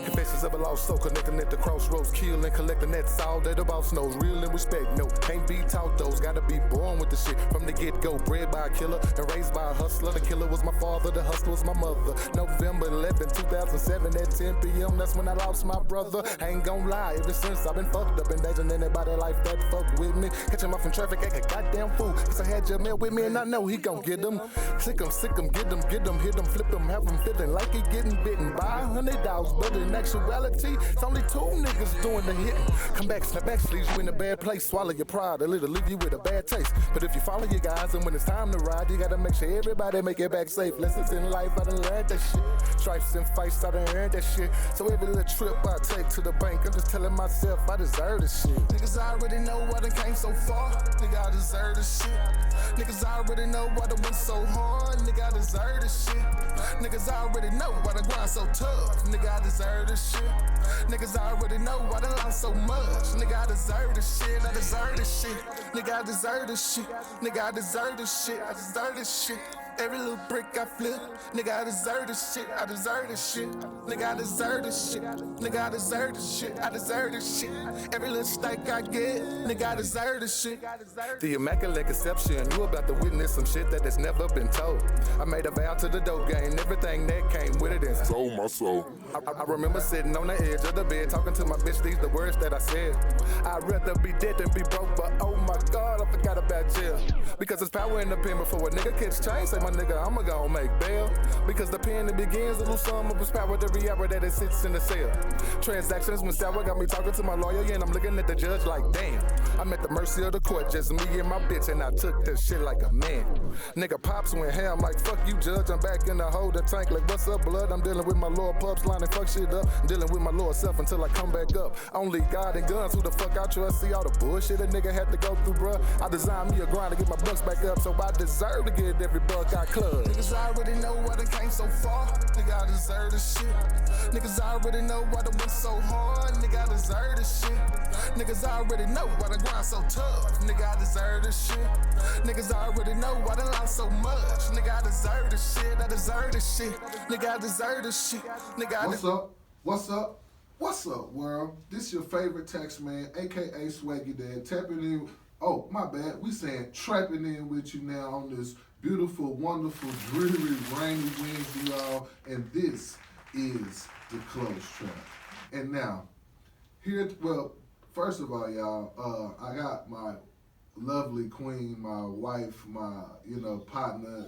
Confessions of a lost soul, connecting at the crossroads, killing, collecting, that's all that the boss knows. Real and respect, no, can't be taught those. Gotta be born with the shit from the get-go. Bred by a killer and raised by a hustler. The killer was my father, the hustler was my mother. November 11, 2007 at 10 p.m. That's when I lost my brother. I ain't gon' lie, ever since I've been fucked up, endangering anybody life that fucked with me. Catch him off in traffic, act a goddamn fool. Cause I had Jamel with me and I know he gon' get him. Sick him, get him, hit him, flip him, have him feeling like he getting bitten by 100 dogs. But in actuality, it's only 2 niggas doing the hitting. Come back, snap back, leaves you in a bad place. Swallow your pride, a little leave you with a bad taste. But if you follow your guys and when it's time to ride, you gotta make sure everybody make it back safe. Lessons in life, I done learned that shit. Stripes and fights, I done earned that shit. So every little trip I take to the bank, I'm just telling myself I deserve this shit. Niggas already know I done came so far. Nigga, I deserve this shit. Niggas already know why I went so hard. Nigga, I deserve this shit. Niggas already know why the grind so tough. Nigga, I deserve this shit. Niggas already know why they lost so much. Nigga, I deserve this shit. I deserve this shit. Nigga, I deserve this shit. Nigga, I deserve this shit. I deserve this shit. Every little brick I flip, nigga, I deserve this shit. I deserve this shit. Nigga, I deserve this shit. Nigga, I deserve this shit. I deserve this shit. Every little steak I get, nigga, I deserve this shit. The Immaculate Conception, you about to witness some shit that has never been told. I made a vow to the dope game, everything that came with it and sold my soul. I remember sitting on the edge of the bed, talking to my bitch, these the words that I said. I'd rather be dead than be broke, but oh my God, I forgot about jail. Because there's power in the pen before a nigga catch change, say my nigga, I'ma go make bail. Because the pen that begins to lose some of its power, the reality that it sits in the cell. Transactions went sour, got me talking to my lawyer, and I'm looking at the judge like, damn. I'm at the mercy of the court, just me and my bitch, and I took this shit like a man. Nigga pops went ham like, fuck you, judge, I'm back in the holder tank like, what's up, blood? I'm dealing with my lower pups, lining fuck shit up. I'm dealing with my lower self until I come back up. Only God and guns, who the fuck I trust? See all the bullshit a nigga had to go through, bruh. I designed me a grind to get my bucks back up, so I deserve to get every buck I club. Niggas already know why they came so far. Nigga, I deserve this shit. Niggas already know why they went so hard. Nigga, I deserve this shit. Niggas already know why the grind so tough. Nigga, I deserve this shit. Niggas already know why they lost so much. Nigga, I deserve this shit. I deserve this shit. Nigga, I deserve this shit. Nigga, What's up? What's up? What's up, world? This your favorite tax man, aka Swaggy Dad, tapping in. Oh, my bad. We saying trapping in with you now on this beautiful, wonderful, dreary, rainy Wednesday, y'all. And this is the Close Trap. And now, first of all, y'all, I got my lovely queen, my wife, my, partner,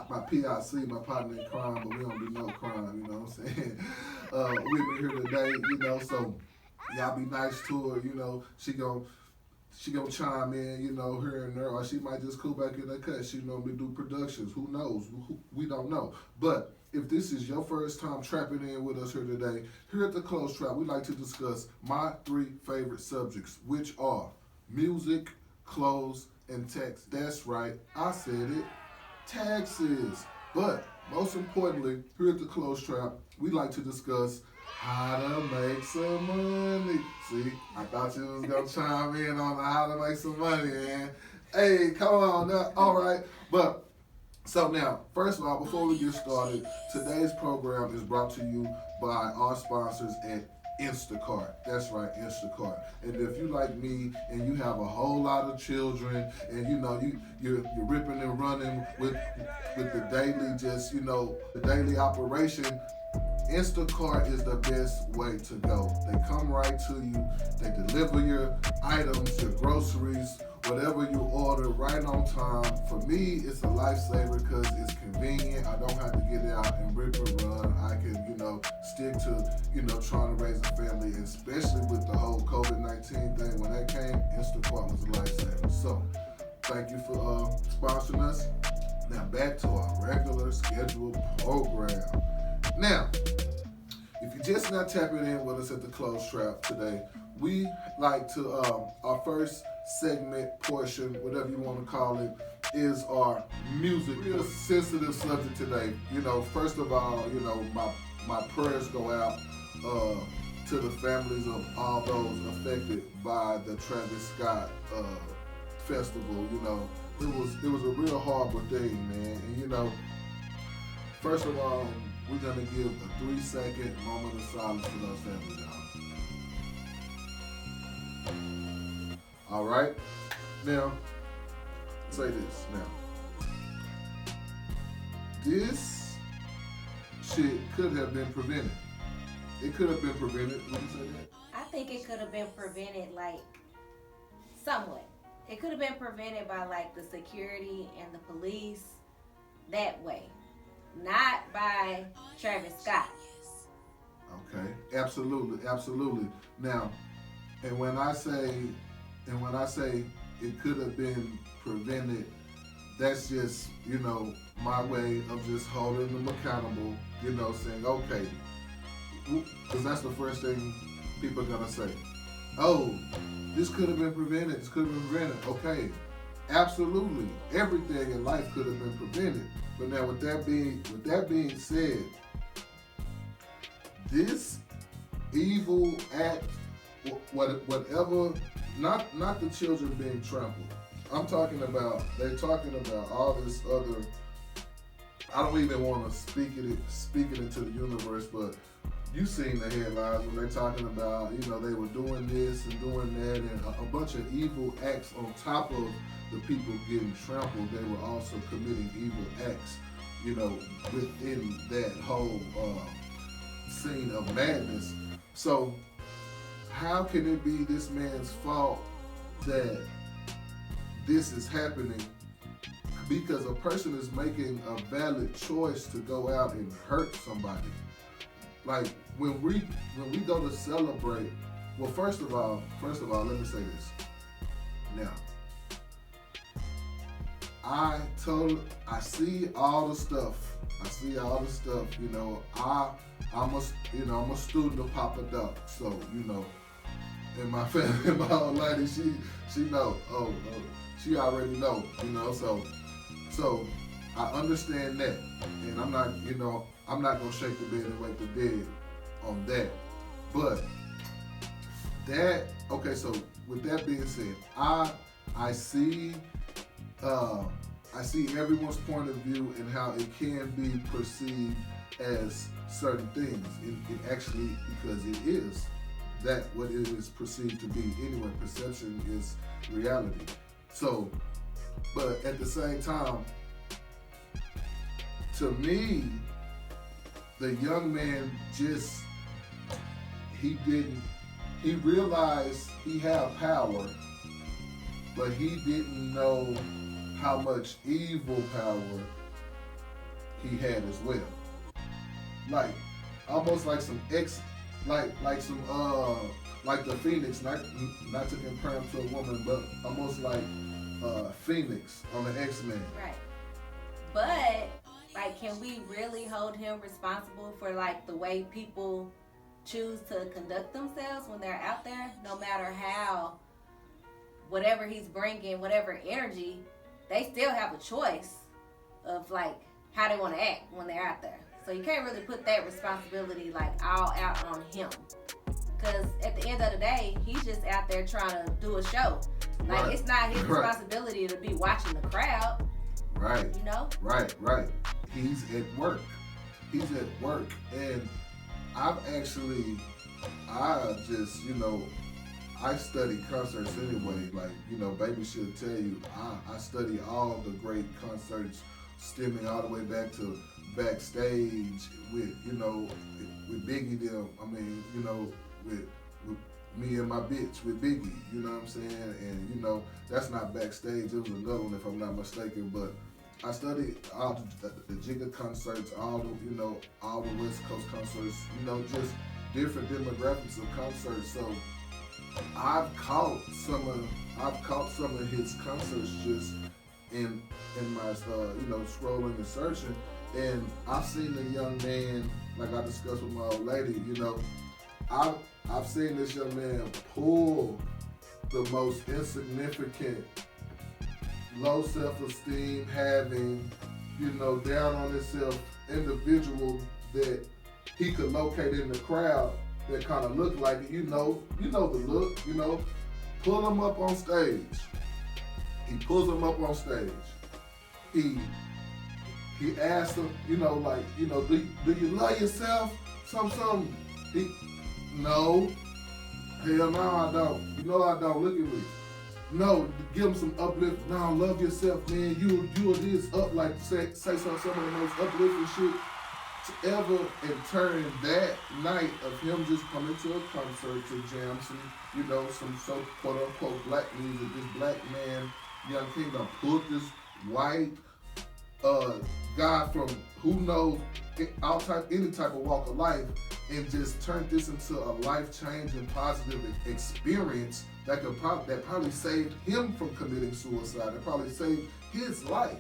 my PIC, my partner in crime, but we don't do no crime, you know what I'm saying? With me here today, so y'all be nice to her, she gonna chime in, here and there, or she might just cool back in the cut. She normally do productions. Who knows? We don't know. But if this is your first time trapping in with us here today, here at the Close Trap, we like to discuss my 3 favorite subjects, which are music, clothes, and tax. That's right, I said it, taxes. But most importantly, here at the Close Trap, we like to discuss how to make some money. See, I thought you was gonna chime in on how to make some money, man. Hey, come on now. All right, but so now, first of all, before we get started, today's program is brought to you by our sponsors at Instacart. That's right, Instacart. And if you like me and you have a whole lot of children and you're ripping and running with the daily the daily operation, Instacart is the best way to go. They come right to you. They deliver your items, your groceries, whatever you order right on time. For me, it's a lifesaver because it's convenient. I don't have to get out and rip and run. I can, stick to, trying to raise a family, especially with the whole COVID-19 thing. When that came, Instacart was a lifesaver. So, thank you for sponsoring us. Now back to our regular scheduled program. Now, if you're just not tapping in with us at the Close Trap today, we like to, our first segment, portion, whatever you want to call it, is our music. Real sensitive subject today. First of all, my prayers go out to the families of all those affected by the Travis Scott festival, you know, it was a real horrible thing, man. And you know, first of all, we're gonna give a 3-second moment of silence for those families, y'all. All right. Now, say this. Now, this shit could have been prevented. It could have been prevented. Would you say that? I think it could have been prevented, like, somewhat. It could have been prevented by, like, the security and the police that way. Not by Travis Scott. Okay, absolutely, absolutely. Now, and when I say it could have been prevented, that's just, you know, my way of just holding them accountable, you know, saying, okay, because that's the first thing people are gonna say. Oh, this could have been prevented, this could have been prevented. Okay, absolutely, everything in life could have been prevented. But now with that being said, this evil act, whatever, not the children being trampled. I'm talking about, they're talking about all this other, I don't even want to speak it into the universe, but you've seen the headlines when they're talking about, you know, they were doing this and doing that, and a bunch of evil acts on top of the people getting trampled. They were also committing evil acts, you know, within that whole scene of madness. So how can it be this man's fault that this is happening? Because a person is making a valid choice to go out and hurt somebody. Like when we go to celebrate, well, first of all, let me say this. Now, I see all the stuff. You know, I'm a student of Papa Doc, so you know, and my family, my old lady, she know. Oh, she already know. You know, so I understand that, and I'm not gonna shake the bed and wake the dead on that. But that, okay, so with that being said, I see everyone's point of view and how it can be perceived as certain things. It actually, because it is that what it is perceived to be anyway. Perception is reality. So, but at the same time, to me, the young man he realized he had power, but he didn't know how much evil power he had as well. Like, almost like some like the Phoenix, not to compare him to a woman, but almost like Phoenix on the X-Men. Right. But, like, can we really hold him responsible for, like, the way people choose to conduct themselves when they're out there? No matter how, whatever he's bringing, whatever energy, they still have a choice of, like, how they want to act when they're out there. So you can't really put that responsibility, like, all out on him. Because at the end of the day, he's just out there trying to do a show. Like, right. It's not his responsibility to be watching the crowd. Right. You know? Right. He's at work. And I study concerts anyway. Like, you know, baby should tell you, I study all the great concerts stemming all the way back to backstage with, you know, with Biggie them. I mean, you know, with me and my bitch with Biggie, you know what I'm saying? And, you know, that's not backstage. It was another one, if I'm not mistaken. But I studied all the Jigga concerts, all the West Coast concerts, you know, just different demographics of concerts. So I've caught some of his concerts just in my you know, scrolling and searching, and I've seen the young man, like I discussed with my old lady, you know, I've seen this young man pull the most insignificant, low self-esteem having, you know, down on himself individual that he could locate in the crowd that kind of look like it, you know the look, you know, pull him up on stage He pulls him up on stage. He asks him, do you love yourself? Something. No. Hell no, I don't. You know I don't. Look at me. No, give him some uplift. No, love yourself, man. You are this up, like say some of the most uplifting shit to ever, and turn that night of him just coming to a concert to jam some so quote unquote black music. This black man, Young King, done pulled this white guy from who knows any type of walk of life, and just turned this into a life-changing, positive experience that probably saved him from committing suicide. That probably saved his life.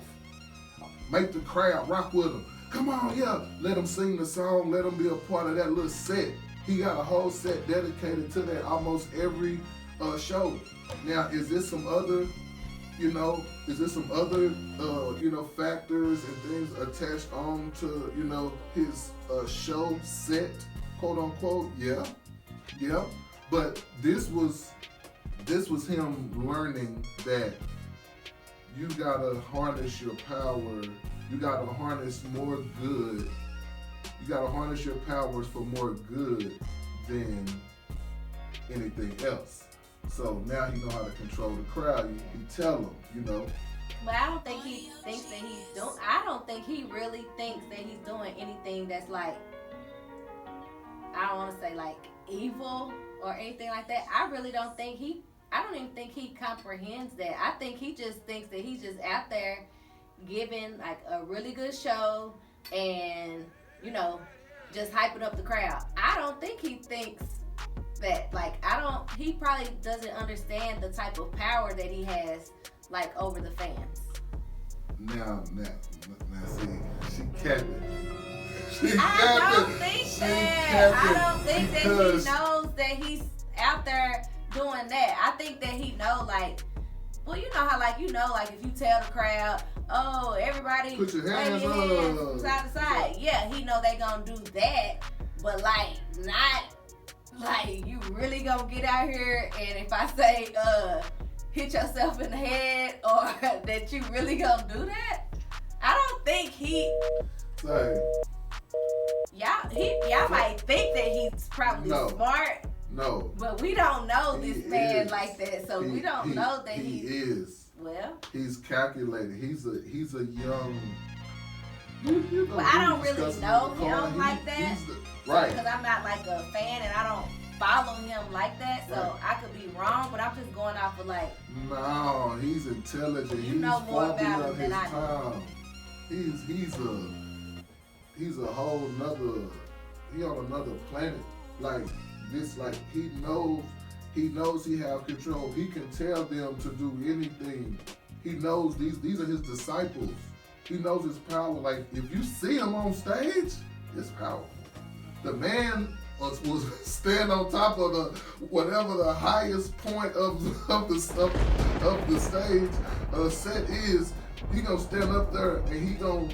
Make the crowd rock with him. Come on, yeah. Let him sing the song. Let him be a part of that little set. He got a whole set dedicated to that almost every show. Now, is this some other factors and things attached on to, his show set, quote unquote? Yeah. But this was him learning that you gotta harness your power. You gotta harness more good. You gotta harness your powers for more good than anything else. So now he know how to control the crowd. You tell him, But I don't think he thinks that he's doing. I don't think he really thinks that he's doing anything that's like, I don't want to say like evil or anything like that. I really don't think I don't even think he comprehends that. I think he just thinks that he's just out there giving like a really good show and, just hyping up the crowd. I don't think he thinks that, he probably doesn't understand the type of power that he has, like, over the fans. Now, see, she capping. I don't think that he knows that he's out there doing that. I think that he know, you know how, if you tell the crowd, oh, everybody put your hands from side to side. Yeah, he know they gonna do that, but, not, you really gonna get out here and if I say, hit yourself in the head or that you really gonna do that? I don't think he... Say. Y'all might think that he's probably smart. No. But we don't know this man like that, so we don't know that he is. Well, he's calculated. He's a young. Well, I don't really know him like that. Right. Because I'm not like a fan and I don't follow him like that, so right. I could be wrong, but I'm just going off of No, he's intelligent. You know more about him than I do. He's a whole nother. He on another planet. He knows he have control. He can tell them to do anything. He knows these are his disciples. He knows his power. If you see him on stage, it's powerful. The man was stand on top of whatever the highest point of the stage set is. He gonna stand up there and he gonna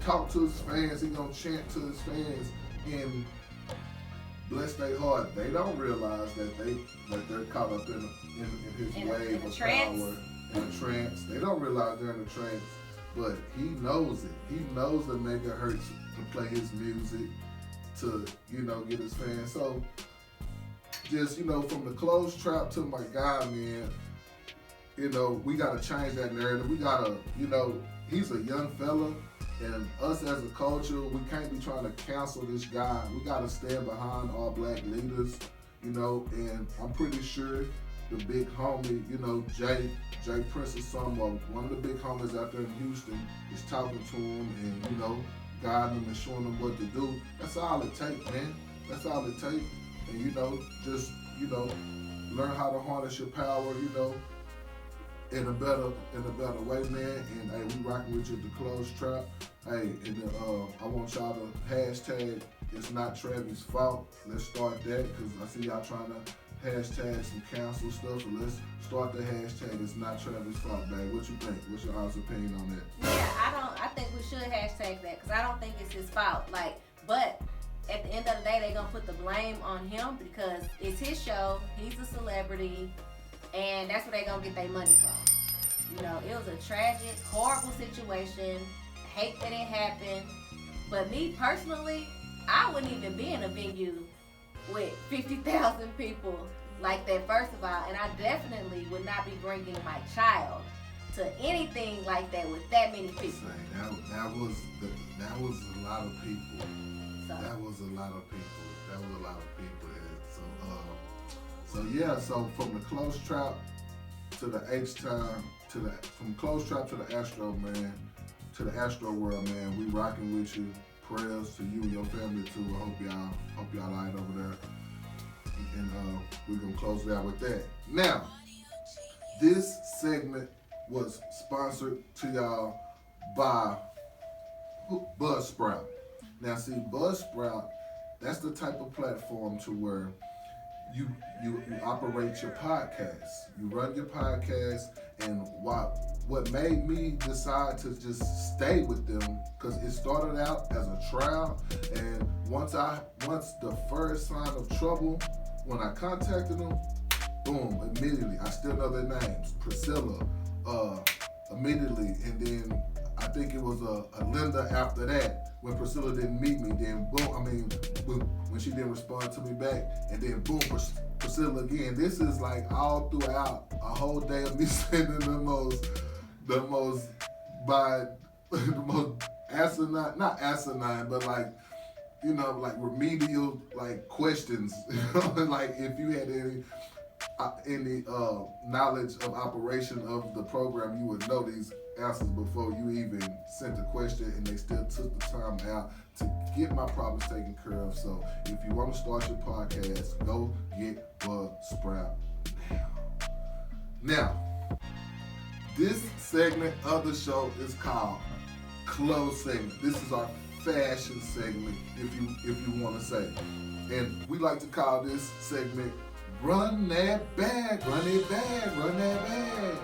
talk to his fans. He gonna chant to his fans and bless their heart. They don't realize that they're caught up in his wave of power, in a trance. They don't realize they're in a trance, but he knows it. He knows the megahertz to play his music, to get his fans. So just from the closed trap to my guy, man. We gotta change that narrative. We gotta, he's a young fella. And us as a culture, we can't be trying to cancel this guy. We got to stand behind our black leaders, and I'm pretty sure the big homie, Jay Prince's son, one of the big homies out there in Houston, is talking to him and, guiding him and showing him what to do. That's all it takes, man. That's all it takes. And, just, learn how to harness your power, in a better way, man. And hey, we rocking with you at the closed trap. Hey, and then I want y'all to hashtag it's not Travis' fault. Let's start that because I see y'all trying to hashtag some cancel stuff. So let's start the hashtag it's not Travis' fault, babe. What you think? What's your honest opinion on that? Yeah, I think we should hashtag that because I don't think it's his fault. But at the end of the day, they're gonna put the blame on him because it's his show. He's a celebrity. And that's where they're going to get their money from. You know, it was a tragic, horrible situation. Hate that it happened. But me personally, I wouldn't even be in a venue with 50,000 people like that, first of all. And I definitely would not be bringing my child to anything like that with that many people. That was a lot of people. That was a lot of people. So from the close trap to the H-Time, from close trap to the Astro, man, to the Astro world, man, we rocking with you. Prayers to you and your family too. I hope y'all all right over there. And we're gonna close it out with that. Now, this segment was sponsored to y'all by Buzzsprout. Now, see, Buzzsprout, that's the type of platform to where you operate your podcast. You run your podcast, and what made me decide to just stay with them, because it started out as a trial, and once the first sign of trouble, when I contacted them, boom, immediately, I still know their names, Priscilla, immediately, and then I think it was a Linda after that. When Priscilla didn't meet me, then boom, when she didn't respond to me back, and then boom, Priscilla again. This is like all throughout a whole day of me sending the most asinine, not asinine, but like, you know, like remedial like questions. Like if you had any knowledge of operation of the program, you would know these answers before you even sent the question, and they still took the time out to get my problems taken care of. So if you want to start your podcast, go get Buzzsprout now. This segment of the show is called Close Segment. This is our fashion segment, if you want to say. And we like to call this segment Run That Bag, Run It Bag, Run That Bag.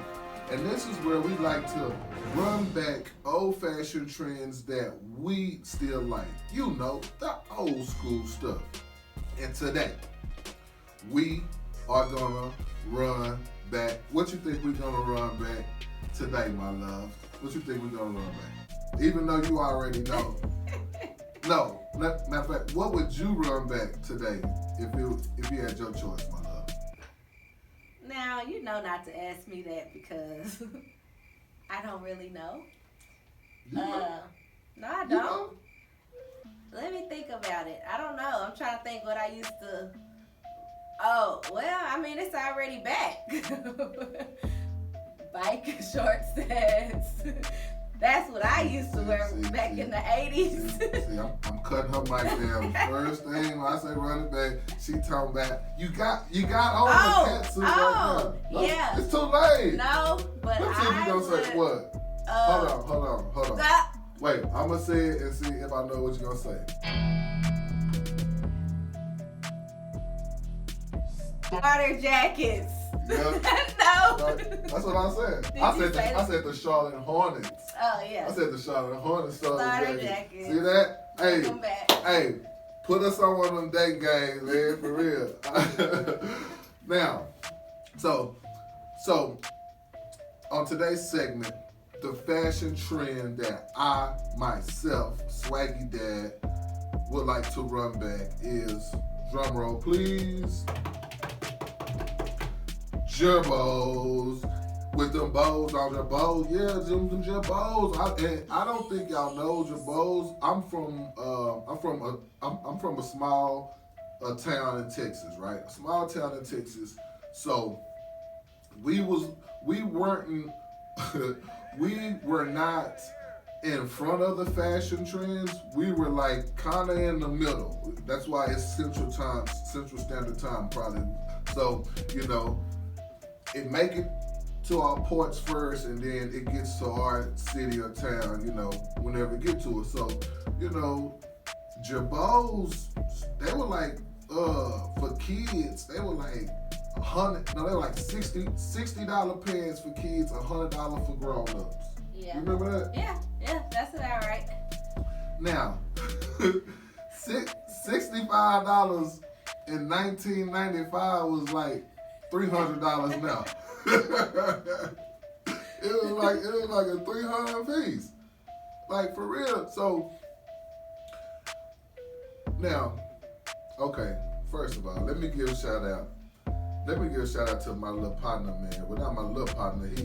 And this is where we like to run back old-fashioned trends that we still like. You know, the old school stuff. And today, we are gonna run back. What you think we're gonna run back today, my love? What you think we're gonna run back? Even though you already know. No, matter of fact, what would you run back today if you had your choice, my love? Now, you know not to ask me that because I don't really know. No, I don't. Know? Let me think about it. I don't know. I'm trying to think what I used to. Oh, well, I mean, it's already back. Bike short sets. That's what I used to wear back in the 80s. See, I'm cutting her mic down. First thing when I say run it back, she talking about you got on the catsuit right now. Yeah. It's too late. No, but let's see if you gonna say what. Hold on. Wait, I'm gonna say it and see if I know what you're gonna say. Starter jackets. Yep. No. That's what I said. I said the Charlotte Hornets. Oh, yeah. I said the Charlotte Hornets starter jackets. See that? Welcome back. Hey, put us on one of them date games, man, for real. Now, so on today's segment, the fashion trend that I, myself, Swaggy Dad, would like to run back is, drum roll please, Gerbos, with them bows on their bows. Yeah, them Gerbos. I don't think y'all know Gerbos. I'm from a small town in Texas, right? A small town in Texas. So we were not in front of the fashion trends. We were like kind of in the middle. That's why it's Central Standard Time probably. So, you know, it make it to our ports first, and then it gets to our city or town, you know, whenever it get to it. So, you know, Gerbos, they were like, for kids, they were like they were like $60 pants for kids, $100 for grown-ups. Yeah. You remember that? Yeah, that's about right. Now, $65 in 1995 was like $300 now. It was like a 300 piece. Like, for real. So, now, okay, first of all, let me give a shout out. Let me give a shout out to my little partner, man. Well, not my little partner. We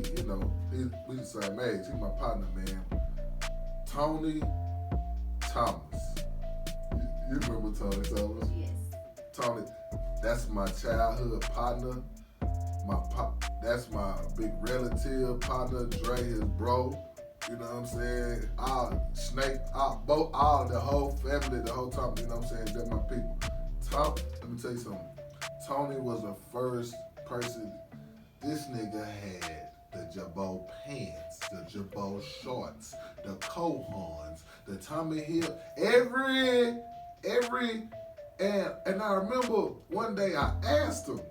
the same age. He's my partner, man. Tony Thomas. You remember Tony Thomas? Yes. Tony, that's my childhood partner. That's my big relative partner. Dre, his bro. You know what I'm saying? All the whole family, the whole time. You know what I'm saying? They're my people. Let me tell you something. Tony was the first person. This nigga had the Girbaud pants, the Girbaud shorts, the Cohons, the Tommy Hill, and I remember one day I asked him,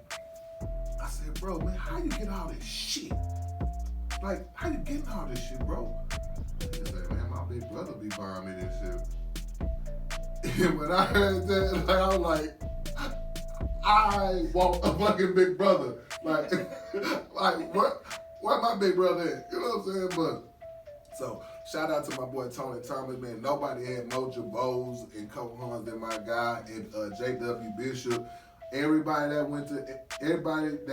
I said, bro, man, how you get all this shit? Like, how you getting all this shit, bro? He said, man, my big brother be buying me this shit. And when I heard that, like, I was like, I want a fucking big brother. Like where my big brother at? You know what I'm saying? But, so, shout out to my boy Tony Thomas, man. Nobody had more Girbauds and Cohons than my guy and J.W. Bishop. Everybody that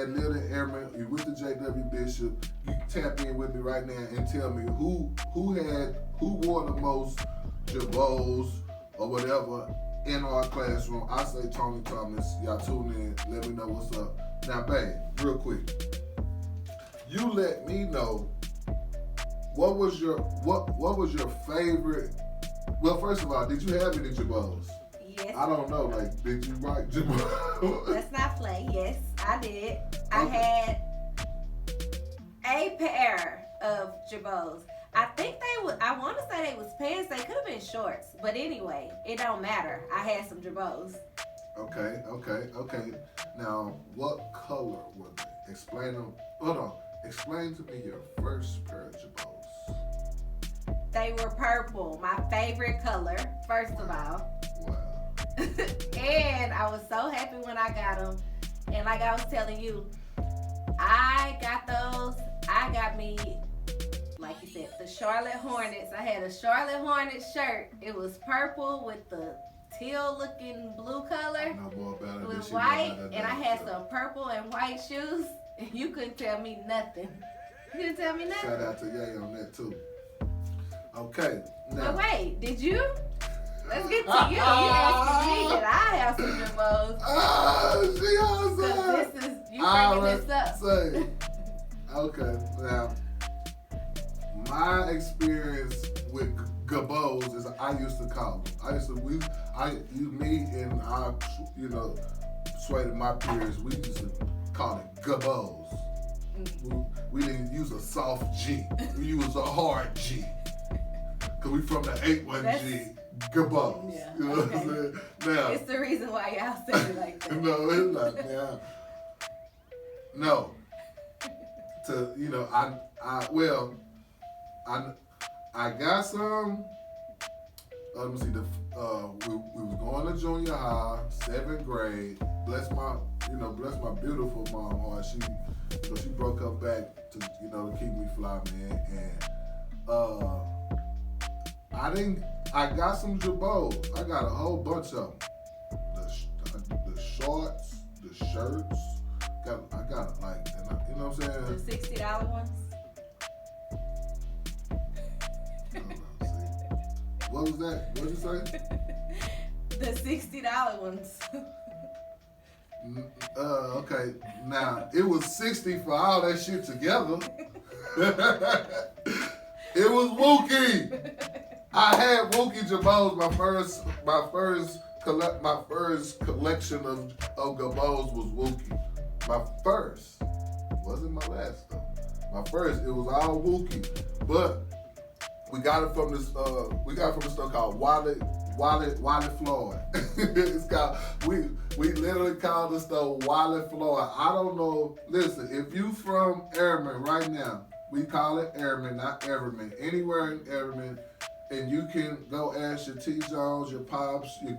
lived in Airman, you went to J.W. Bishop, you tap in with me right now and tell me who wore the most Girbauds or whatever in our classroom. I say Tony Thomas. Y'all tune in. Let me know what's up. Now, babe, real quick. You let me know what was your favorite. Well, first of all, did you have any Girbauds? Yes. I don't know. Like, did you write Girbauds? Let's not play. Yes, I did. I had a pair of Girbauds. I think I want to say they was pants. They could have been shorts. But anyway, it don't matter. I had some Girbauds. Okay. Now, what color were they? Explain them. Hold on. Explain to me your first pair of Girbauds. They were purple. My favorite color, first of all. Wow. And I was so happy when I got them. And like I was telling you, I got those. I got me, like you said, the Charlotte Hornets. I had a Charlotte Hornets shirt. It was purple with the teal-looking blue color. It was white, and I had some purple and white shoes. And you couldn't tell me nothing. You couldn't tell me nothing. Shout out to Ye on that too. Okay. Now. But wait, did you? Let's get to you. You asking me that I have some Girbauds. She outside. This is you bringing this up. Okay, now my experience with Girbauds is I used to call them. Me and I, Sway to my peers, we used to call it Girbauds. We didn't use a soft G. We used a hard G. Cause we from the 8-1G. Girbauds. Yeah, you know what I'm saying? Now, it's the reason why y'all say it like that. No, it's not. Yeah. No. I got some. Let me see. We was going to junior high, 7th grade. Bless my beautiful mom heart. She broke her back to keep me fly, man. And I got some Girbaud. I got a whole bunch of them. The shorts, the shirts. I got it like, you know what I'm saying? The $60 ones. What was that? What did you say? The $60 ones. Okay. Now, it was 60 for all that shit together. It was Wookie. I had Wookie Girbauds. My first collection of Girbauds was Wookie. My first. Wasn't my last though. My first, it was all Wookie. But we got it from this store called Wally Floyd. It's called, we literally call the store Wally Floyd. I don't know, listen, if you from Airman right now, we call it Airman, not Everman. Anywhere in Airman, and you can go ask your T. Jones, your pops, Big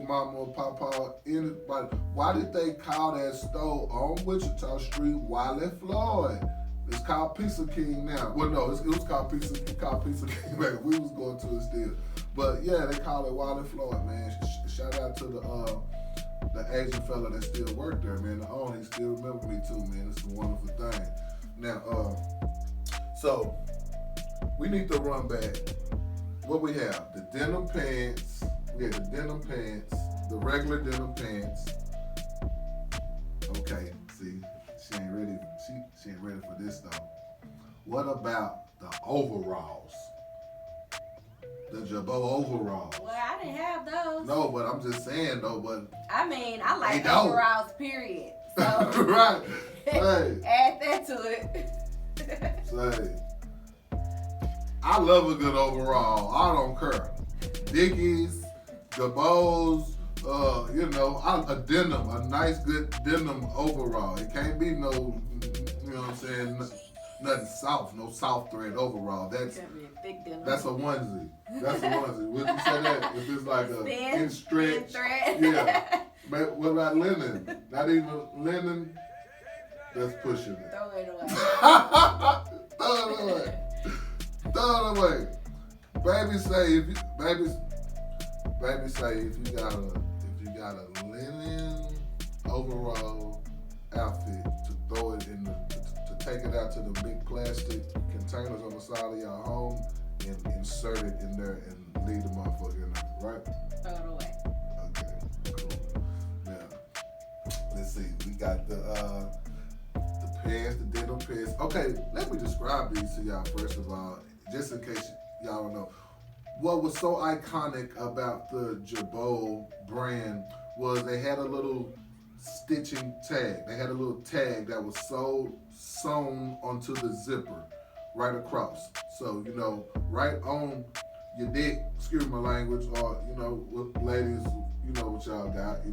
Mama, Papa, anybody. Why did they call that store on Wichita Street Wally Floyd? It's called Pizza King now. Well, no, it was called Pizza King back. We was going to it still. But yeah, they call it Wild and Floyd, man. Shout out to the Asian fella that still worked there, man. The owner, he still remember me too, man. It's a wonderful thing. Now, so we need to run back. What we have? The denim pants. We had the denim pants, the regular denim pants. Okay, see, she ain't ready. She ain't ready for this though. What about the overalls? The Girbaud overalls. Well, I didn't have those. No, but I'm just saying though. But I mean, I like overalls. Period. So right. Hey. Add that to it. Say, I love a good overall. I don't care. Dickies, Girbaud's, a denim, a nice good denim overall. It can't be no, you know what I'm saying, nothing soft, no soft thread overall. That's a thick denim. That's a onesie. That's a onesie. Would you say that? If it's like a thin stretch. Thread. Yeah. But what about linen? Not even linen. That's pushing it. Throw it away. Throw it away. Throw it away. Baby say if you got a linen overall outfit to throw it in to take it out to the big plastic containers on the side of your home and insert it in there and leave the motherfucker in there, right? Throw it away. Okay, cool. Now, let's see. We got the pants, the denim pants. Okay, let me describe these to y'all first of all, just in case y'all don't know. What was so iconic about the Girbaud brand was they had a little stitching tag. They had a little tag that was sewn onto the zipper right across. So, right on your dick, excuse my language, or, what ladies, what y'all got, that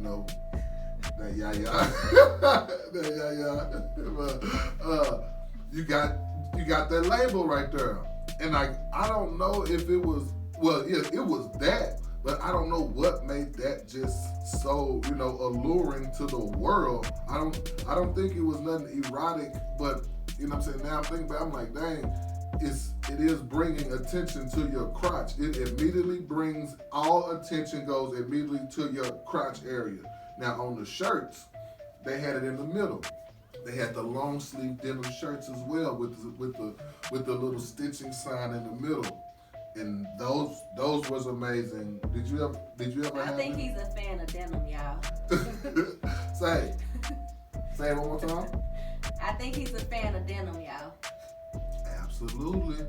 you got that label right there. And I don't know if it was, well, yeah, it was that, but I don't know what made that just so, alluring to the world. I don't think it was nothing erotic, but you know what I'm saying? Now I'm thinking about it, I'm like, dang, it is bringing attention to your crotch. It immediately brings, all attention goes immediately to your crotch area. Now on the shirts, they had it in the middle. They had the long sleeve denim shirts as well with the little stitching sign in the middle. And those was amazing. Did you ever have I think he's a fan of denim, y'all. Say it one more time. I think he's a fan of denim, y'all. Absolutely.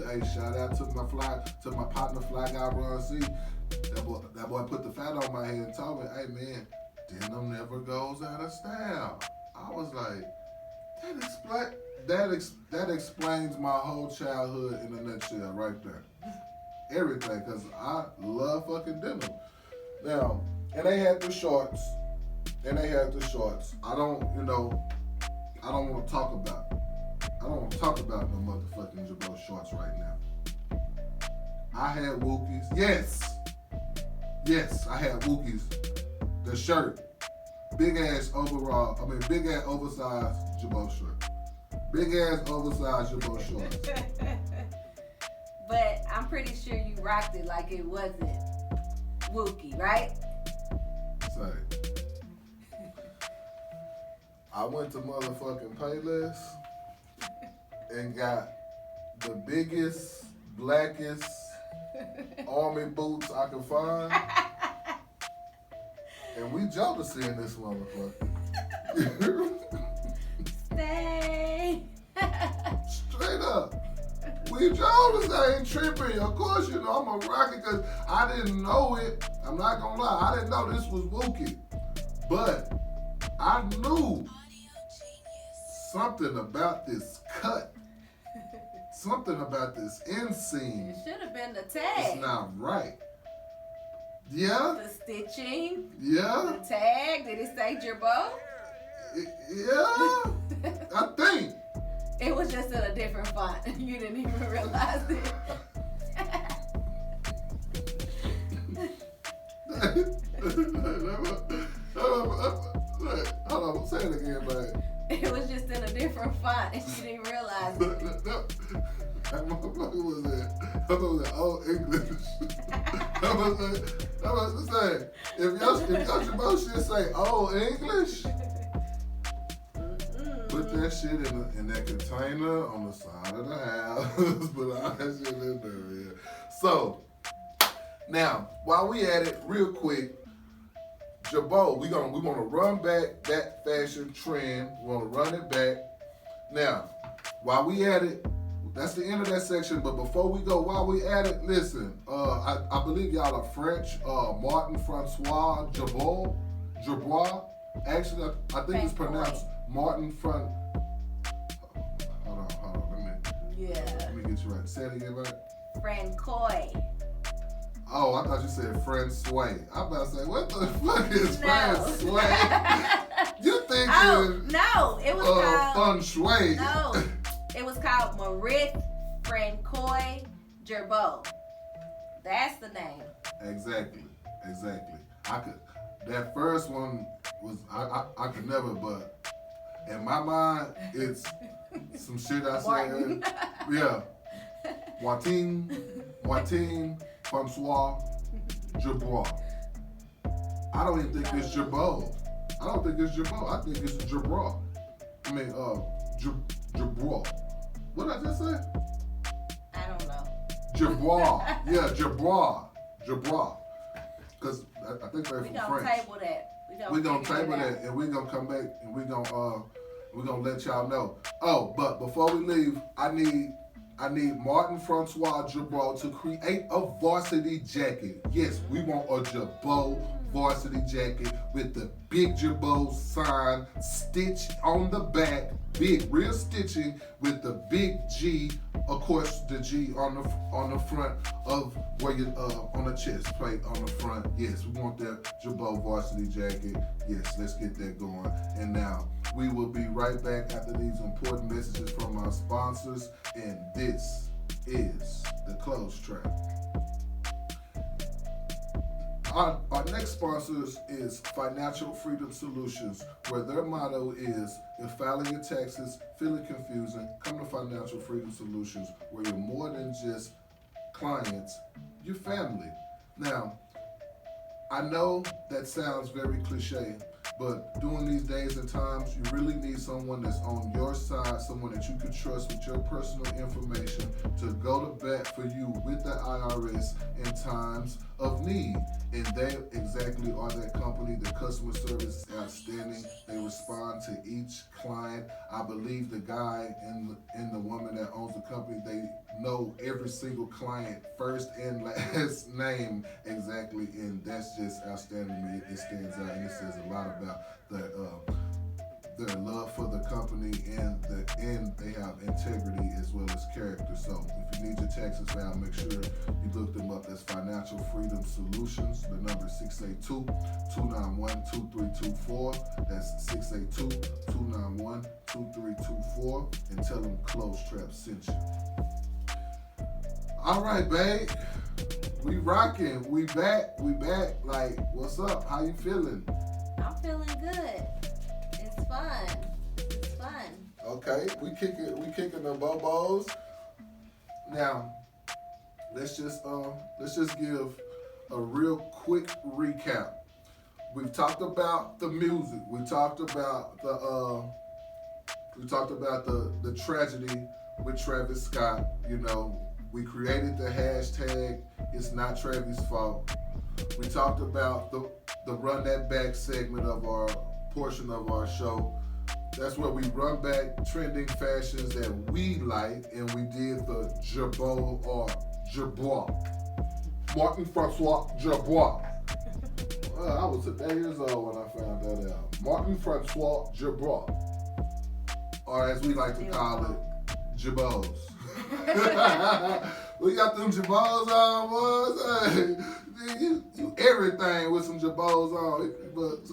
Hey, shout out to my partner Fly Guy Ron C. That boy put the fat on my head and told me, hey man, denim never goes out of style. I was like, that explains my whole childhood in a nutshell right there. Everything, because I love fucking denim. Now, and they had the shorts. I don't want to talk about it. I don't want to talk about no motherfucking Girbaud shorts right now. I had Wookiees. Yes, I had Wookiees. The shirt. Big ass oversized Girbaud shirt. Big ass oversized Girbaud shorts. But I'm pretty sure you rocked it like it wasn't Wookie, right? Say. I went to motherfucking Payless and got the biggest, blackest army boots I could find. And we Jodeci in this motherfucker. Stay. Straight up. We Jodeci, ain't tripping. Of course, I'm a rocket because I didn't know it. I'm not gonna lie. I didn't know this was Wookie. But I knew something about this cut. Something about this inseam. It should have been the tag. It's not right. Yeah? The stitching. Yeah? The tag. Did it say Girbaud? Yeah. I think. It was just in a different font. You didn't even realize it. Hold on, say it again, man. It was just in a different font and you didn't realize it. That motherfucker was in old English. I was saying, if your Jabot shit say old English, put that shit in that container on the side of the house. Put all that shit in there, yeah. So, now, while we at it, real quick, Girbaud, we gonna run back that fashion trend. We're gonna run it back. Now, while we at it, that's the end of that section. But before we go, while we at it, listen. I believe y'all are French. Martin Francois Girbaud. Actually, I think it's pronounced Martin Hold on. Let me get you right. Say it again, right? Francois. Oh, I thought you said Francois. I'm about to say, what the fuck is Francois? You thinking? Oh, no, it was called Feng Shui. No, it was called Maurice Francois Girbaud. That's the name. Exactly. That first one was I could never, but in my mind it's some shit I said. Yeah. Martin Francois Girbaud. I don't even think it's Girbaud. I think it's Girbaud. I mean, Girbaud. What did I just say? I don't know. Girbaud. Yeah, Girbaud. Because I think they're from French. We're going to table that. We're going to table that, and we're going to come back, and we're going to let y'all know. Oh, but before we leave, I need Martin Francois Girbaud to create a varsity jacket. Yes, we want a Girbaud varsity jacket with the big Girbaud sign stitched on the back, big real stitching with the big G, of course the G on the front of where you on the chest plate on the front. Yes, we want that Girbaud varsity jacket. Yes, let's get that going. And now we will be right back after these important messages from our sponsors, and this is the Clothes Trap. Our next sponsors is Financial Freedom Solutions, where their motto is, if filing your taxes feeling confusing, come to Financial Freedom Solutions, where you're more than just clients, you're family. Now, I know that sounds very cliche, but during these days and times, you really need someone that's on your side, someone that you can trust with your personal information to go to bat for you with the IRS in times of need. And they exactly are that company. The customer service is outstanding. They respond to each client. I believe the guy and the woman that owns the company, they know every single client first and last name exactly, and that's just outstanding. It stands out, and it says a lot about their love for the company, and they have integrity as well as character. So if you need your taxes filed, make sure you look them up. That's Financial Freedom Solutions. The number is 682-291-2324. That's 682-291-2324. And tell them Clothes Trap sent you. All right, babe. We rocking. We back. Like, what's up? How you feeling? I'm feeling good. It's fun. Okay, we kicking the bobos. Now, let's just give a real quick recap. We've talked about the music. We talked about the tragedy with Travis Scott. You know, we created the hashtag It's Not Travis' Fault. We talked about the Run That Back segment of our portion of our show. That's where we run back trending fashions that we like, and we did the Girbaud or Girbaud. Martin Francois Girbaud. I was 8 years old when I found that out. Martin Francois Girbaud, or as we like to call it, Girbaud's. We got them Girbaud's on, boys. Hey, you everything with some Girbaud's on. But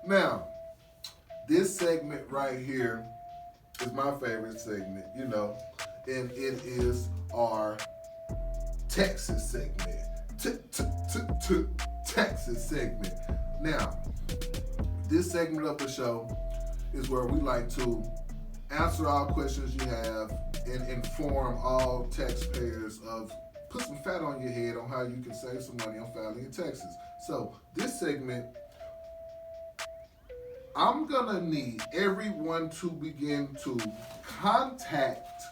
now, this segment right here is my favorite segment, you know, and it is our Texas segment. Texas segment. Now, this segment of the show is where we like to answer all questions you have and inform all taxpayers of put some fat on your head on how you can save some money on filing your taxes. So this segment, I'm gonna need everyone to begin to contact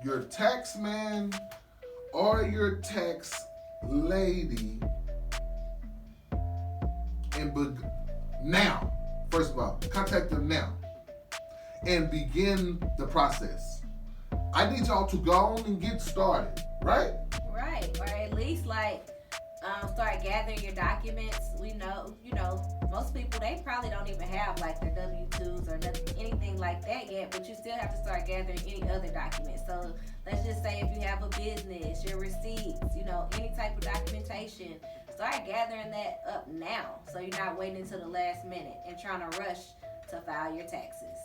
your tax man or your tax lady and now. First of all, contact them now and begin the process. I need y'all to go on and get started, right? Right, or at least start gathering your documents. We know, most people, they probably don't even have their W-2s or nothing, anything like that yet, but you still have to start gathering any other documents. So let's just say if you have a business, your receipts, any type of documentation, start gathering that up now so you're not waiting until the last minute and trying to rush to file your taxes.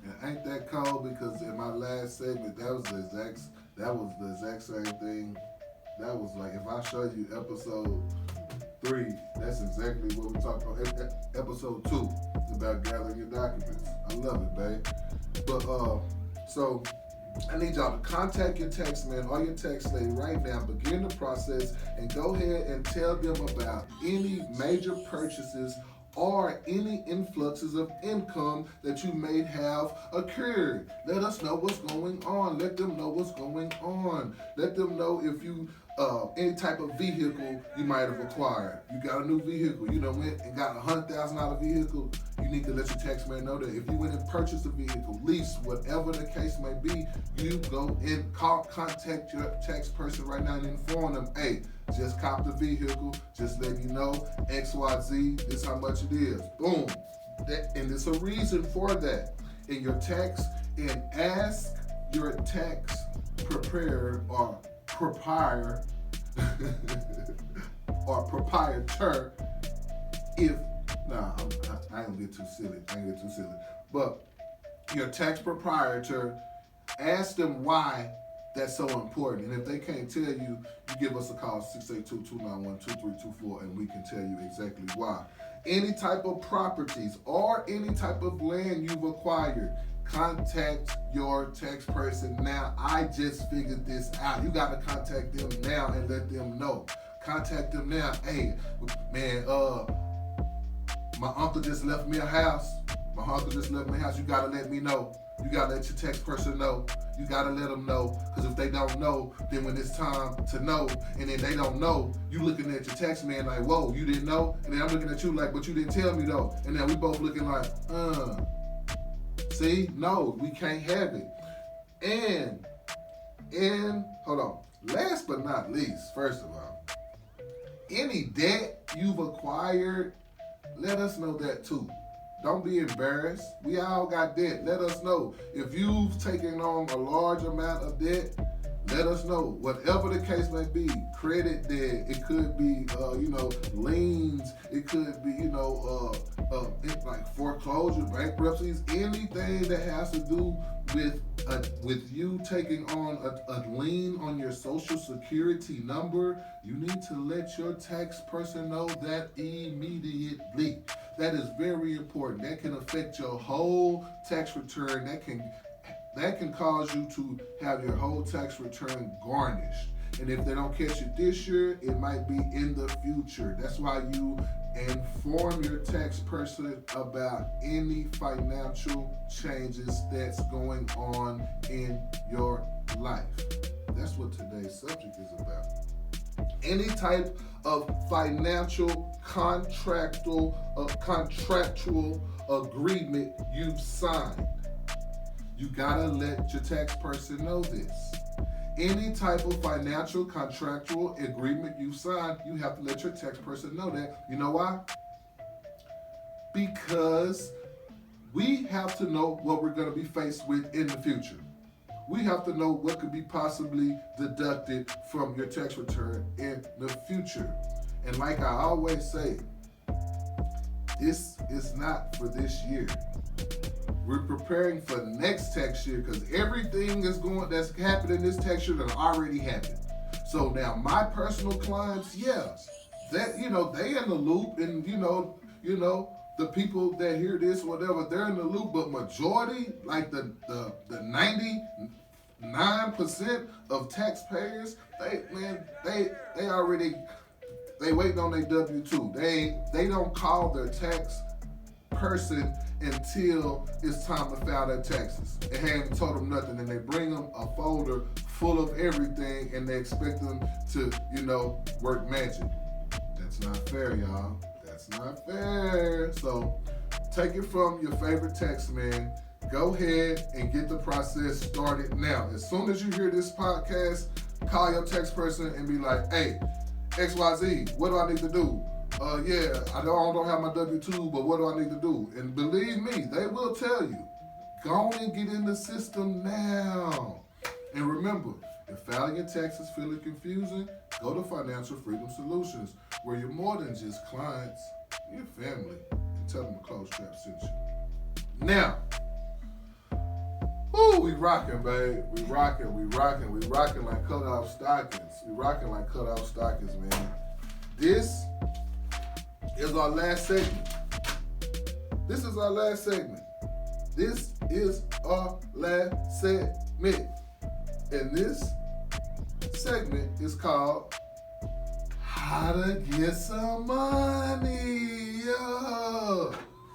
And ain't that cold? Because in my last segment, that was the exact same thing. That was like, if I show you episode 3, that's exactly what we talked about. Episode 2 is about gathering your documents. I love it, babe. But so I need y'all to contact your tax man or your tax lady right now. Begin the process and go ahead and tell them about any major purchases or any influxes of income that you may have occurred. Let us know what's going on. Let them know what's going on. Let them know if you any type of vehicle you might have acquired. You got a new vehicle. You done went and got $100,000 vehicle. You need to let your tax man know that. If you went and purchased a vehicle, lease, whatever the case may be, you go and contact your tax person right now and inform them, hey, just cop the vehicle, just let you know, XYZ, this how much it is. Boom. And there's a reason for that. In your tax, and ask your tax preparer or proprietor or proprietor if, I ain't gonna get too silly. But your tax proprietor, ask them why that's so important. And if they can't tell you, you give us a call, 682-291-2324, and we can tell you exactly why. Any type of properties or any type of land you've acquired, contact your tax person now. I just figured this out. You got to contact them now and let them know. Contact them now. Hey, man, my uncle just left me a house. You got to let me know. You got to let your tax person know. You got to let them know. Because if they don't know, then when it's time to know, and then they don't know, you looking at your tax man like, whoa, you didn't know? And then I'm looking at you like, but you didn't tell me though. And then we both looking like, see? No, we can't have it. And hold on. Last but not least, first of all, any debt you've acquired, let us know that too. Don't be embarrassed. We all got debt. Let us know. If you've taken on a large amount of debt, let us know. Whatever the case may be, credit debt, it could be, liens, it could be, like foreclosure, bankruptcies, anything that has to do with you taking on a lien on your social security number, you need to let your tax person know that immediately. That is very important. That can affect your whole tax return. That can cause you to have your whole tax return garnished. And if they don't catch it this year, it might be in the future. That's why you inform your tax person about any financial changes that's going on in your life. That's what today's subject is about. Any type of financial contractual agreement you've signed, you gotta let your tax person know this. Any type of financial contractual agreement you sign, you have to let your tax person know that. You know why? Because we have to know what we're going to be faced with in the future. We have to know what could be possibly deducted from your tax return in the future. And like I always say, this is not for this year. We're preparing for next tax year because everything that's happening this tax year that already happened. So now my personal clients, that they in the loop, and the people that hear this, whatever, they're in the loop, but majority, like the 99% of taxpayers, they already waiting on their W-2. They don't call their tax person until it's time to file their taxes. They haven't told them nothing, and they bring them a folder full of everything, and they expect them to, work magic. That's not fair, y'all. That's not fair. So take it from your favorite tax man. Go ahead and get the process started now. As soon as you hear this podcast, call your tax person and be like, hey, XYZ, what do I need to do? I don't have my W-2, but what do I need to do? And believe me, they will tell you. Go on and get in the system now. And remember, if filing your taxes feeling confusing, go to Financial Freedom Solutions, where you're more than just clients, you're family. And tell them the Close Trap sent you. Now, we rocking, babe. We rocking like cut off stockings. Man. This is our last segment. And this segment is called How to Get Some Money.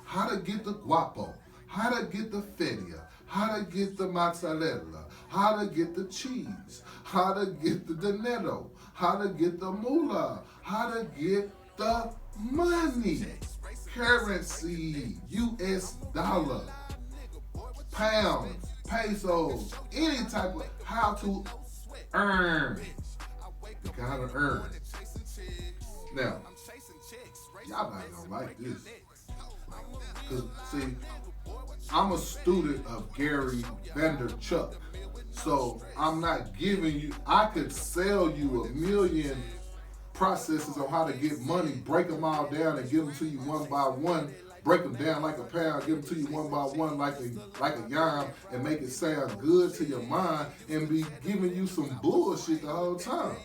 How to get the guapo. How to get the feria. How to get the mozzarella. How to get the cheese. How to get the dinero. How to get the moolah. How to get the money. Currency. US dollar. Pounds. Pesos. Any type of how to earn. You gotta earn. Now, y'all not gonna like this. Cause see, I'm a student of Gary Vaynerchuk. So I'm not giving you, I could sell you a million processes on how to get money, break them all down and give them to you one by one, break them down like a pound, give them to you one by one like a yarn, and make it sound good to your mind and be giving you some bullshit the whole time.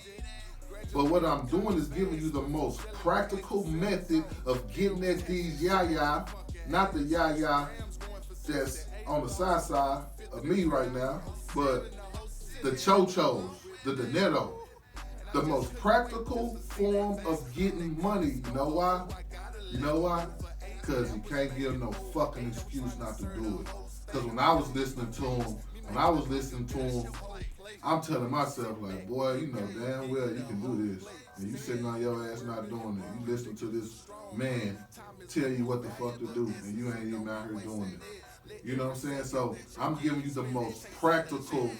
But what I'm doing is giving you the most practical method of getting at these yaya, not the yaya that's on the side of me right now, but the chochos, the dinero. The most practical form of getting money. You know why? Because you can't give no fucking excuse not to do it. Because when I was listening to him, I'm telling myself like, boy, you know damn well you can do this. And you sitting on your ass not doing it. You listen to this man tell you what the fuck to do, and you ain't even out here doing it. You know what I'm saying? So I'm giving you the most practical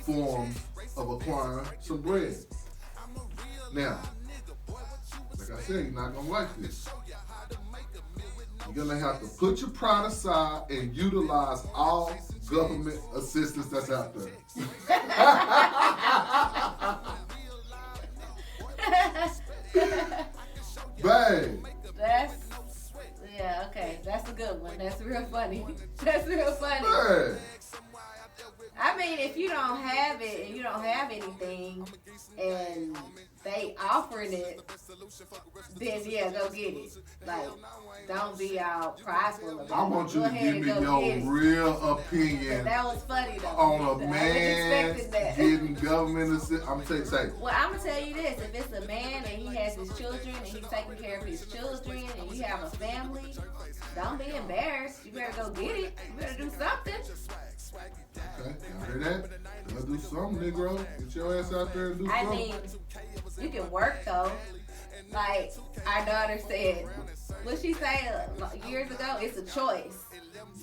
form of acquiring some bread. Now, like I said, you're not gonna like this. You're gonna have to put your pride aside and utilize all government assistance that's out there. Babe. Okay. That's a good one. That's real funny. Babe. I mean, if you don't have it and you don't have anything and they offering it, then yeah, go get it. Like, don't be all prideful about it. I want you to give me your real opinion. That was funny though. On a man getting government assistance. I'm gonna say. Well, I'm gonna tell you this: if it's a man and he has his children and he's taking care of his children and you have a family, don't be embarrassed. You better go get it. You better do something. Okay, y'all hear that? Gotta do something, Negro. Get your ass out there and do something. I mean, you can work though. Like our daughter said, what she say years ago? It's a choice.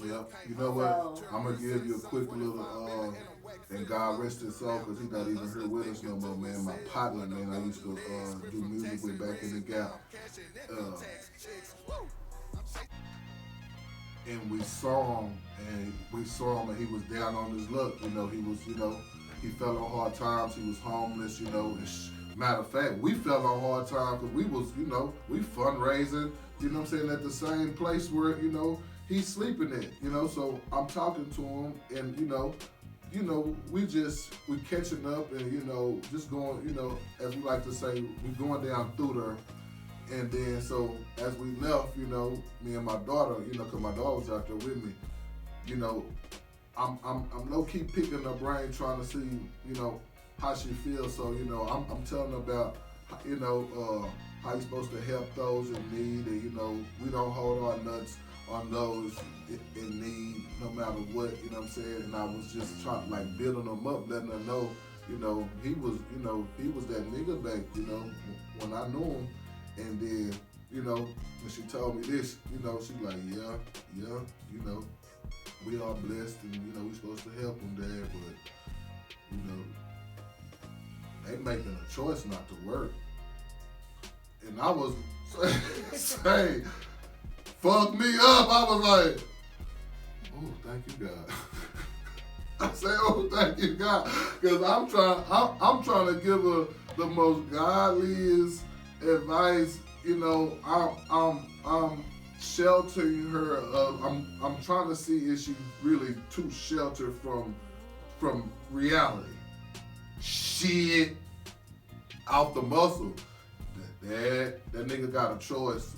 Yep. You know what? I'm gonna give you a quick little and God rest his soul, because he's not even here with us no more, man. My partner, man, I used to do music with back in the Gap. And we saw him, and he was down on his luck. He fell on hard times. He was homeless, Matter of fact, we fell on hard times because we was, we fundraising, at the same place where, he's sleeping at, So I'm talking to him, and, we catching up and, just going, as we like to say, we going down through there. And then so as we left, you know, me and my daughter, you know, cause my daughter was out there with me, you know, I'm low key picking her brain, trying to see, you know, how she feels. So you know, I'm telling her about, you know, how you're supposed to help those in need, and you know, we don't hold our nuts on those in need, no matter what. You know what I'm saying? And I was just trying to like building them up, letting her know, you know, he was that nigga back, you know, when I knew him. And then, you know, when she told me this, you know, she like, yeah, you know, we are blessed, and you know, we supposed to help them, Dad, but you know, they making a choice not to work. And I was say, fuck me up. I was like, oh, thank you, God. I say, oh, thank you, God, because I'm trying to give her the most godliest advice. You know, I'm sheltering her. I'm trying to see if she's really too sheltered from reality. Shit, out the muscle. That nigga got a choice.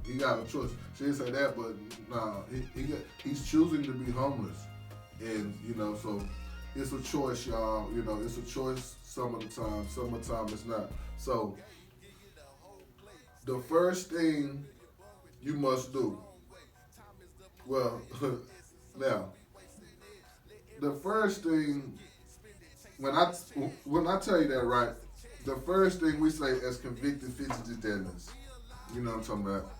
He got a choice. She didn't say that, but nah, he's choosing to be homeless. And, you know, so it's a choice, y'all. You know, it's a choice some of the time. Some of the time it's not. So the first thing you must do, well, now, the first thing, when I tell you that, right, the first thing we say as convicted fidgety deadness, you know what I'm talking about?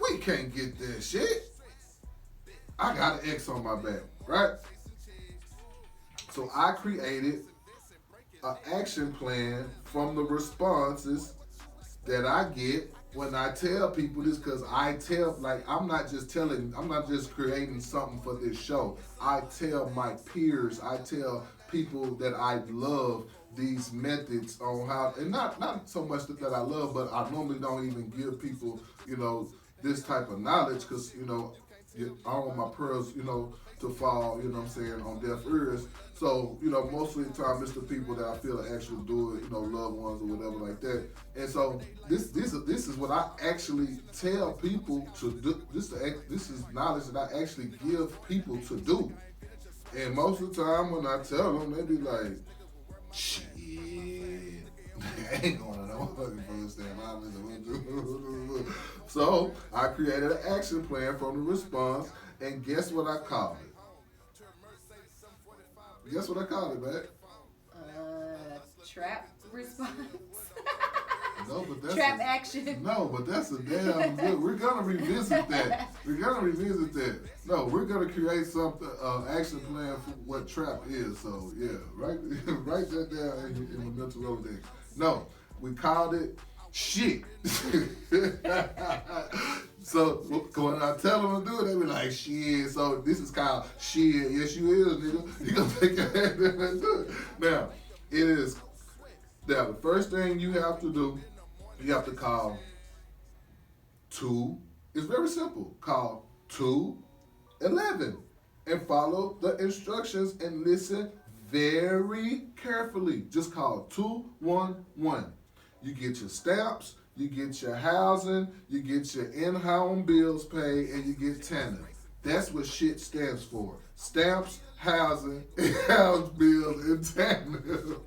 We can't get that shit. I got an X on my back, right? So I created an action plan from the responses that I get when I tell people this, because I tell, like, I'm not just creating something for this show. I tell my peers, I tell people that I love these methods on how, and not so much that I love, but I normally don't even give people, you know, this type of knowledge, because, you know, I don't want my pearls, you know, to fall, you know what I'm saying, on deaf ears. So, you know, most of the time it's the people that I feel actually do it, you know, loved ones or whatever like that. And so this is what I actually tell people to do. This is knowledge that I actually give people to do. And most of the time when I tell them, they be like, shit, I ain't going to no fucking food stand. So I created an action plan from the response, and guess what I called it? Guess what I called it, man? Trap response. No, but that's trap action. No, but that's a damn good. We're gonna revisit that. No, we're gonna create something, action plan for what trap is. So yeah, write that down in the mental Rolodex. No, we called it shit. So when I tell them to do it, they be like, shit. So this is called shit. Yes, you is, nigga. You gonna take your hand and do it. Now, it is. Now, the first thing you have to do, you have to call 2. It's very simple. Call 211 and follow the instructions and listen very carefully. Just call 211. You get your stamps, you get your housing, you get your in-home bills paid, and you get TANF. That's what shit stands for. Stamps, housing, house bills, and TANF.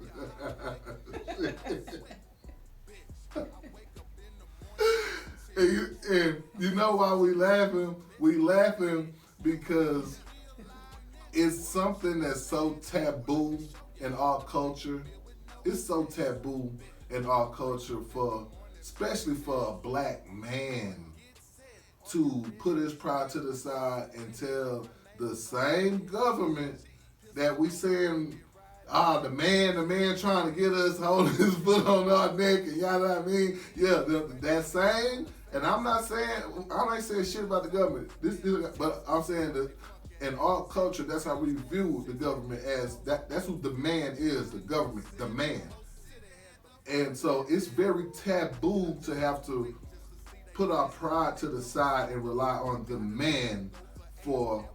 and you know why we laughing? We laughing because it's something that's so taboo in our culture. It's so taboo in our culture especially for a black man, to put his pride to the side and tell the same government that we saying, the man trying to get us holding his foot on our neck, and y'all know what I mean? Yeah, that same, and I ain't saying shit about the government. But I'm saying that in our culture, that's how we view the government as that's who the man is, the government, the man. And so it's very taboo to have to put our pride to the side and rely on the man for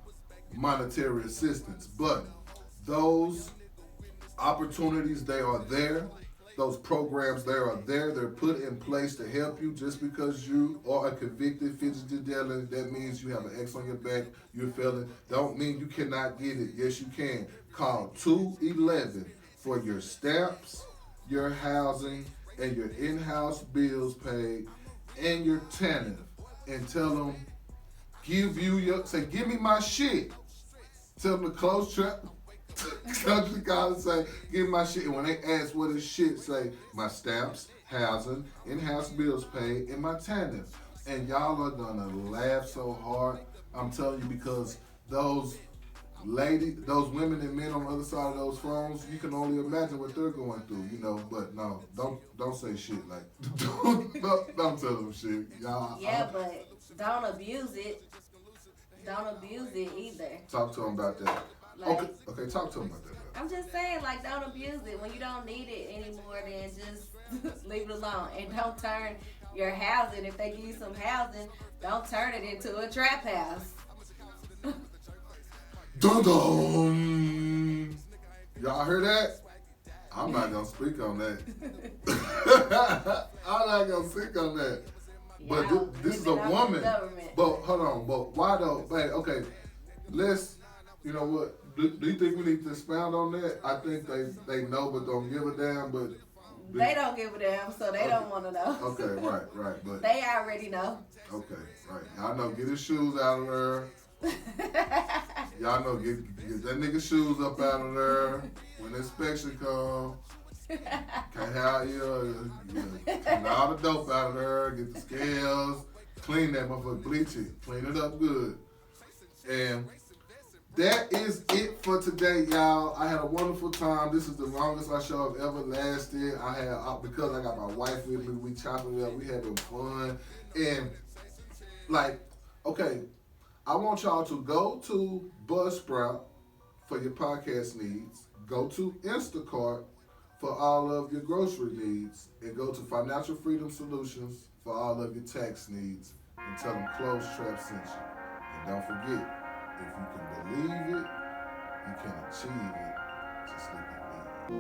monetary assistance. But those opportunities, they are there. those programs there are there. They're put in place to help you. Just because you are a convicted fidget dealer, that means you have an X on your back, you're failing. Don't mean you cannot get it. Yes, you can. Call 211 for your stamps, your housing, and your in-house bills paid, and your tenant. And tell them, give me my shit. Tell them to close trap. Country call and say, give me my shit. And when they ask what is shit, say, my stamps, housing, in-house bills paid, and my tenant. And y'all are gonna laugh so hard. I'm telling you, because those those women and men on the other side of those phones, you can only imagine what they're going through, you know. But no, don't say shit like don't tell them shit, y'all. Yeah, but don't abuse it. Don't abuse it either. Talk to them about that. Like, Okay, talk to them about that. I'm just saying, like, don't abuse it. When you don't need it anymore, then just leave it alone. And don't turn your housing, if they give you some housing, don't turn it into a trap house. Dun-dun. Y'all heard that? I'm not gonna speak on that. I'm not gonna speak on that. But this is a woman. But hold on. But why though? Hey, okay. Let's. You know what? Do you think we need to expound on that? I think they know but don't give a damn. But they don't give a damn, so they don't want to know. Okay, right. But they already know. Okay, right. Y'all know, get his shoes out of there. Y'all know, get that nigga shoes up out of there when inspection come. Can't have clean all the dope out of there. Get the scales, clean that motherfucker, bleach it, clean it up good. And that is it for today, y'all. I had a wonderful time. This is the longest our show have ever lasted. Because I got my wife with me, we chopping it up, we having fun. And okay, I want y'all to go to Buzzsprout for your podcast needs. Go to Instacart for all of your grocery needs. And go to Financial Freedom Solutions for all of your tax needs. And tell them Close Trap sent you. And don't forget, if you can believe it, you can achieve it. Just look at me.